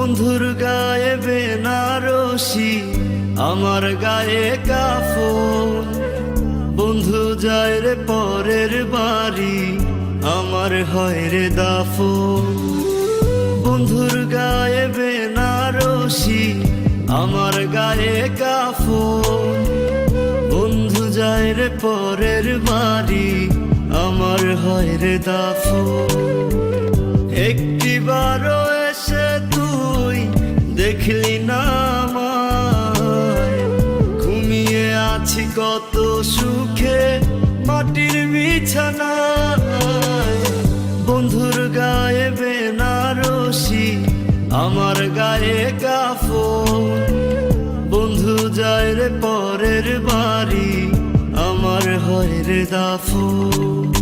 বন্ধুর গায়ে বেনারসি, আমার গায়ে কাফন। বন্ধু যায় রে পরের বাড়ি, আমার হয় রে দাফন। বন্ধুর গায়ে বেনারসি, আমার গায়ে কাফন। বন্ধু যায় রে পরের বাড়ি, আমার হয় রে দাফন। একটিবারও এসে তুই দেখলি না আমায়, ঘুমিয়ে আছি কত সুখে মাটির বিছানায়। বন্ধুর গায়ে বেনারসি, আমার গায়ে কাফন। বন্ধু যায় রে পরের বাড়ি, আমার হয় রে দাফন।